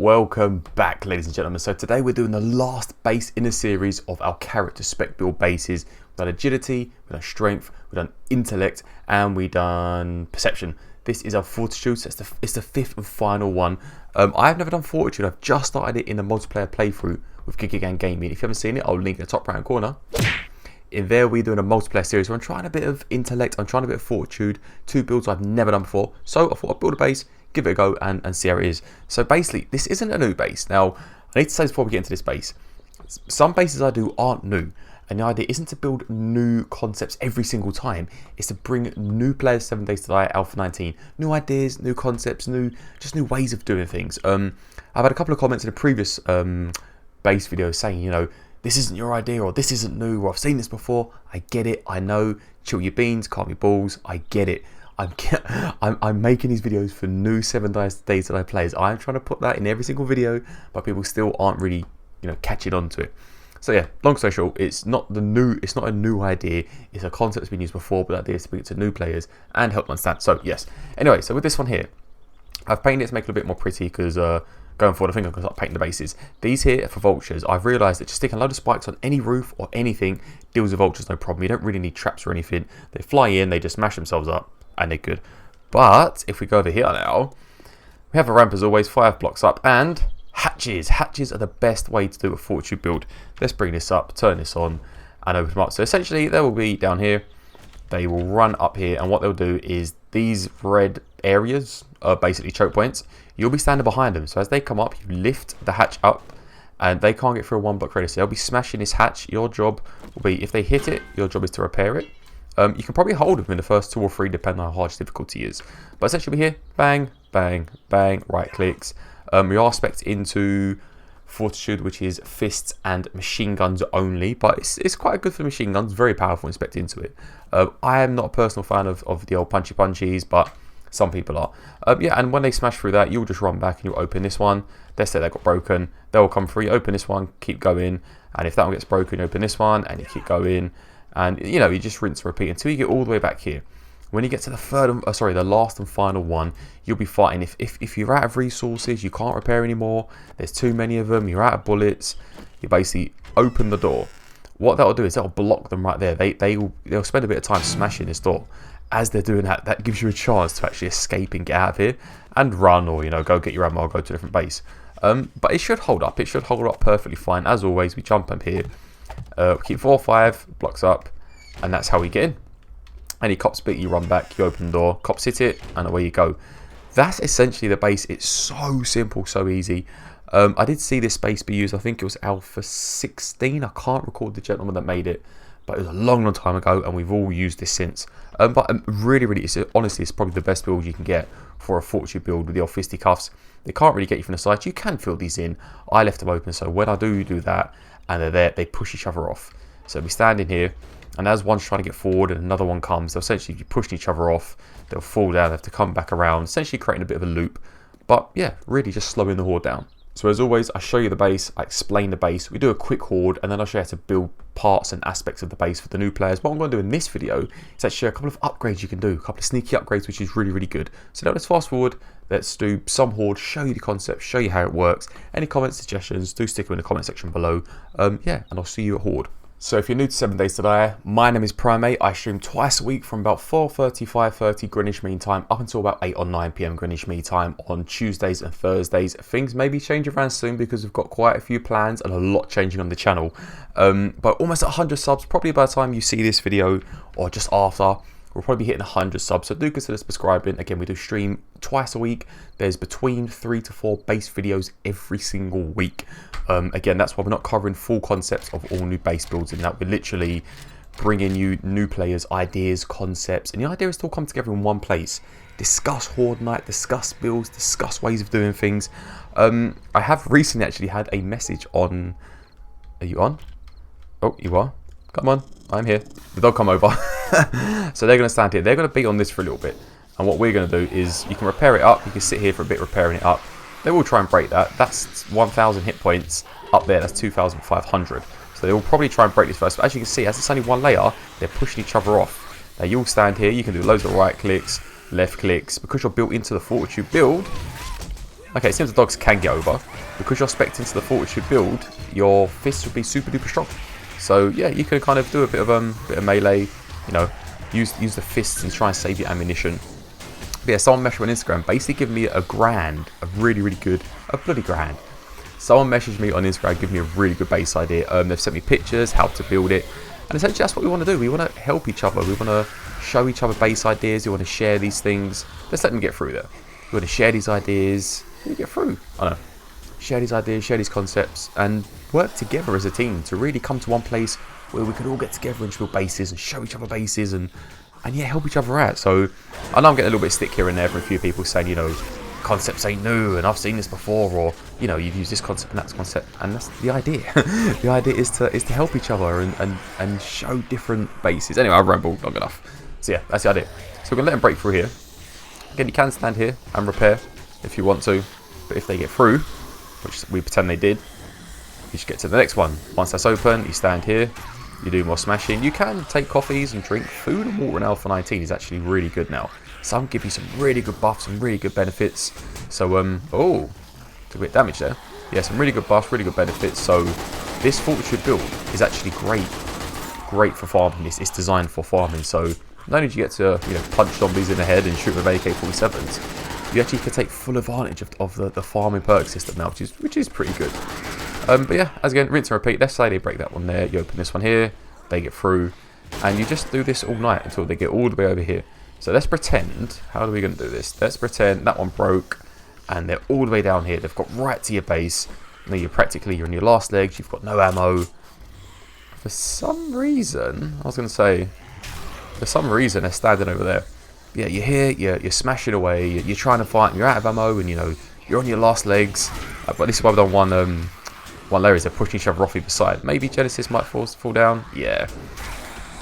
Welcome back, ladies and gentlemen. So today we're doing the last base in a series of our character spec build bases. We've done agility, we've done strength, we've done intellect, and we've done perception. This is our Fortitude, so it's the fifth and final one. I've never done Fortitude, I've just started it in the multiplayer playthrough with Gigagang Gaming. If you haven't seen it, I'll link in the top right hand corner. In there we're doing a multiplayer series where I'm trying a bit of intellect, I'm trying a bit of Fortitude, two builds I've never done before. So I thought I'd build a base, give it a go and see how it is. So basically this isn't a new base. Now I need to say this before we get into this base, some bases I do aren't new, and the idea isn't to build new concepts every single time. It's to bring new players 7 Days to Die Alpha 19, new ideas, new concepts, just new ways of doing things. I've had a couple of comments in a previous base video saying, you know, this isn't your idea, or this isn't new, or I've seen this before. I get it, I know, chill your beans, calm your balls, I get it. I'm making these videos for new 7 Days to Die players. I'm trying to put that in every single video, but people still aren't really, you know, catching on to it. So yeah, long story short, it's not a new idea. It's a concept that's been used before, but the idea is to bring it to new players and help them understand. So yes. Anyway, so with this one here, I've painted it to make it a bit more pretty because going forward, I think I'm going to start painting the bases. These here are for vultures. I've realised that just sticking a load of spikes on any roof or anything deals with vultures no problem. You don't really need traps or anything. They fly in, they just smash themselves up, and they're good. But if we go over here now, we have a ramp as always, 5 blocks up, and hatches. Hatches are the best way to do a Fortitude build. Let's bring this up, turn this on, and open them up. So essentially, they will be down here. They will run up here, and what they'll do is these red areas are basically choke points. You'll be standing behind them. So as they come up, you lift the hatch up, and they can't get through a 1 block radius. So they'll be smashing this hatch. Your job will be, if they hit it, your job is to repair it. You can probably hold them in the first 2 or 3, depending on how hard difficulty is. But essentially, we're here, bang, bang, bang, right clicks. We are spec'd into Fortitude, which is fists and machine guns only, but it's quite good for machine guns, very powerful and spec'd into it. I am not a personal fan of the old punchy punchies, but some people are. Yeah, and when they smash through that, you'll just run back and you'll open this one. Let's say they got broken, they'll come through, you open this one, keep going, and if that one gets broken, you open this one and you keep going, and you know, you just rinse and repeat until you get all the way back here. When you get to the last and final one, you'll be fighting. If you're out of resources, you can't repair anymore, there's too many of them, you're out of bullets, you basically open the door. What that'll do is that'll block them right there. They'll spend a bit of time smashing this door. As they're doing that, that gives you a chance to actually escape and get out of here and run, or you know, go get your ammo or go to a different base. But it should hold up. It should hold up perfectly fine. As always, we jump up here, keep 4 or 5 blocks up, and that's how we get in. Any cops beat you, run back, you open the door, cops hit it, and away you go. That's essentially the base. It's so simple, so easy. I did see this base be used, I think it was Alpha 16. I can't recall the gentleman that made it, but it was a long time ago, and we've all used this since. But really, honestly, it's probably the best build you can get for a Fortitude build with the old fisticuffs. They can't really get you from the side. You can fill these in. I left them open, so when I do that, and they're there, they push each other off. So we stand in here, and as one's trying to get forward and another one comes, they'll essentially be pushing each other off. They'll fall down, they have to come back around, essentially creating a bit of a loop. But yeah, really just slowing the horde down. So as always, I show you the base, I explain the base, we do a quick horde, and then I'll show you how to build parts and aspects of the base for the new players. What I'm going to do in this video is actually show a couple of upgrades you can do, a couple of sneaky upgrades, which is really good. So now let's fast forward, let's do some horde, show you the concept, show you how it works. Any comments, suggestions, do stick them in the comment section below. Yeah, and I'll see you at horde. So if you're new to 7 Days to Die, my name is PriMate. I stream twice a week from about 4:30, 5:30 Greenwich Mean Time up until about 8 or 9 PM Greenwich Mean Time on Tuesdays and Thursdays. Things may be changing around soon because we've got quite a few plans and a lot changing on the channel. But almost 100 subs, probably by the time you see this video or just after, we'll probably be hitting 100 subs, so do consider subscribing. Again, we do stream twice a week. There's between 3 to 4 base videos every single week. Again, that's why we're not covering full concepts of all new base builds, in that we're literally bringing you new players, ideas, concepts, and the idea is to all come together in one place. Discuss Horde Night, discuss builds, discuss ways of doing things. I have recently actually had a message on... Are you on? Oh, you are? Come on, I'm here. The dog come over. So they're going to stand here. They're going to beat on this for a little bit. And what we're going to do is, you can repair it up. You can sit here for a bit repairing it up. They will try and break that. That's 1,000 hit points. Up there, that's 2,500. So they will probably try and break this first. But as you can see, as it's only one layer, they're pushing each other off. Now you'll stand here. You can do loads of right clicks, left clicks. Because you're built into the Fortitude build, Okay, it seems the dogs can get over. Because you're spec'd into the Fortitude build, your fists will be super duper strong. So yeah, you can kind of do a bit of melee, you know, use the fists and try and save your ammunition. But yeah, someone messaged me on Instagram, basically giving me a grand, a bloody grand. Someone messaged me on Instagram, giving me a really good base idea. They've sent me pictures, how to build it. And essentially that's what we want to do. We want to help each other. We want to show each other base ideas. We want to share these things. Let's let them get through there. We want to share these ideas. We get through. I know. Share these ideas, share these concepts, and work together as a team to really come to one place where we could all get together and build bases and show each other bases and yeah, help each other out. So I know I'm getting a little bit stick here and there from a few people saying, you know, concepts ain't new and I've seen this before, or you know, you've used this concept and that concept, and that's the idea. The idea is to help each other and show different bases. Anyway, I've rambled long enough. So yeah, that's the idea. So we're gonna let them break through here. Again, you can stand here and repair if you want to, but if they get through, which we pretend they did, you should get to the next one. Once that's open, you stand here, you do more smashing. You can take coffees and drink. Food and water in Alpha 19 is actually really good now. Some give you some really good buffs and really good benefits. So, oh, took a bit of damage there. Yeah, some really good buffs, really good benefits. So, this Fortitude build is actually great for farming. It's designed for farming. So, not only do you get to, you know, punch zombies in the head and shoot with AK-47s, you actually can take full advantage of the farming perk system now, which is pretty good. But yeah, as again, rinse and repeat. Let's say they break that one there. You open this one here, they get through, and you just do this all night until they get all the way over here. So let's pretend, how are we going to do this? Let's pretend that one broke, and they're all the way down here. They've got right to your base. Now you're on your last legs. You've got no ammo. For some reason, I was going to say, for some reason they're standing over there. Yeah, you're here, you're smashing away, you're trying to fight, and you're out of ammo, and you know, you're on your last legs. But this is why we've done one layer, is they're pushing each other off either side. Maybe Genesis might fall down. Yeah.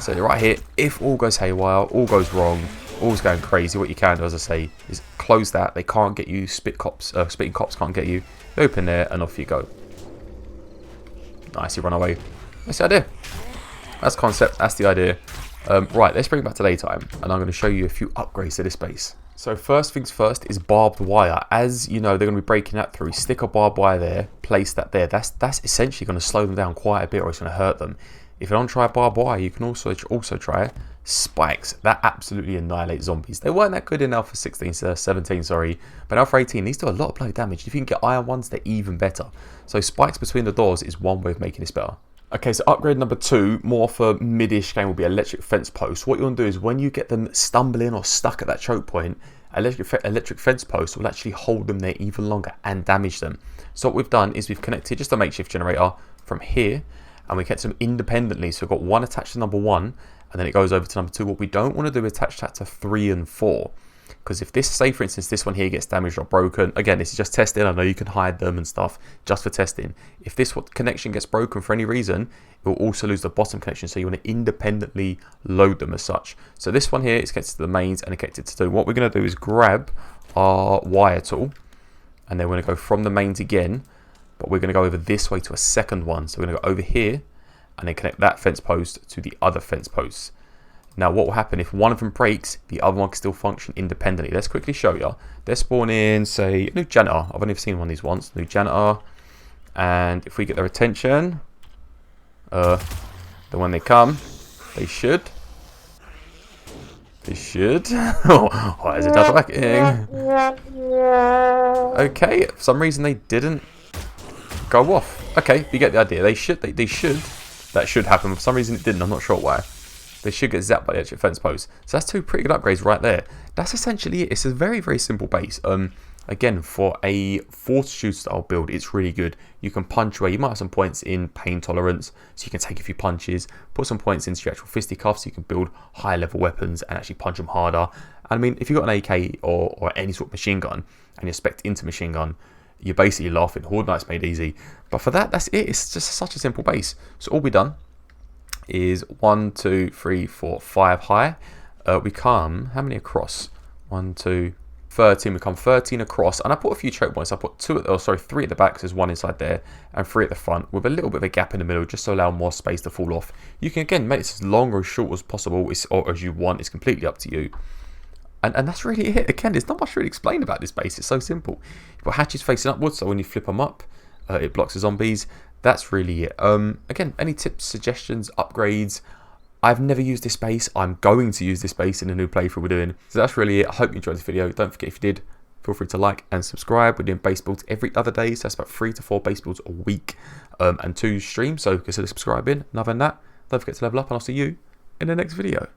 So right here, if all goes haywire, all goes wrong, all's going crazy, what you can do, as I say, is close that. They can't get you. Spitting cops can't get you. Open there, and off you go. Nice, you run away. That's the idea. That's concept. That's the idea. Right, let's bring it back to daytime, and I'm going to show you a few upgrades to this base. So first things first is barbed wire. As you know, they're going to be breaking that through. Stick a barbed wire there, place that there. That's essentially going to slow them down quite a bit, or it's going to hurt them. If you don't try barbed wire, you can also try spikes. That absolutely annihilates zombies. They weren't that good in Alpha 17, sorry, but Alpha 18, these do a lot of bloody damage. If you can get iron ones, they're even better. So spikes between the doors is one way of making this better. Okay, so upgrade number 2, more for mid-ish game, will be electric fence posts. What you want to do is when you get them stumbling or stuck at that choke point, electric fence posts will actually hold them there even longer and damage them. So what we've done is we've connected just a makeshift generator from here, and we kept them independently. So we've got one attached to number 1, and then it goes over to number 2. What we don't want to do is attach that to 3 and 4. Because if this, say for instance, this one here gets damaged or broken, again, this is just testing. I know you can hide them and stuff just for testing. If this connection gets broken for any reason, it will also lose the bottom connection. So you want to independently load them as such. So this one here is connected to the mains and connected to 2. What we're going to do is grab our wire tool, and then we're going to go from the mains again, but we're going to go over this way to a second one. So we're going to go over here and then connect that fence post to the other fence posts. Now what will happen if one of them breaks, the other one can still function independently. Let's quickly show you. They're spawning, say, a new janitor. I've only seen one of these once, new janitor. And if we get their attention, then when they come, they should. Why is it attacking? Okay, for some reason they didn't go off. Okay, you get the idea. They should. That should happen. For some reason it didn't. I'm not sure why. They should get zapped by the electric fence post. So that's 2 pretty good upgrades right there. That's essentially it. It's a very, very simple base. Again, for a Fortitude style build, it's really good. You can punch away. You might have some points in pain tolerance, so you can take a few punches. Put some points into your actual fisticuffs, so you can build higher level weapons and actually punch them harder. I mean, if you've got an AK or any sort of machine gun, and you're spec'd into machine gun, you're basically laughing. Horde Knight's made easy. But for that, that's it. It's just such a simple base. So all we've done is 1, 2, 3, 4, 5 high. We come, how many across? 1, 2, 13. We come 13 across, and I put a few choke points. I put 3 at the back, so there's 1 inside there, and 3 at the front, with a little bit of a gap in the middle, just to allow more space to fall off. You can again make this as long or as short as possible, or as you want. It's completely up to you. And that's really it. Again, there's not much really explained about this base. It's so simple. You've got hatches facing upwards, so when you flip them up, it blocks the zombies. That's really it. Again, any tips, suggestions, upgrades? I've never used this base. I'm going to use this base in a new playthrough we're doing. So that's really it. I hope you enjoyed this video. Don't forget, if you did, feel free to like and subscribe. We're doing base builds every other day, so that's about 3 to 4 base builds a week, and 2 streams, so consider subscribing. And other than that, don't forget to level up, and I'll see you in the next video.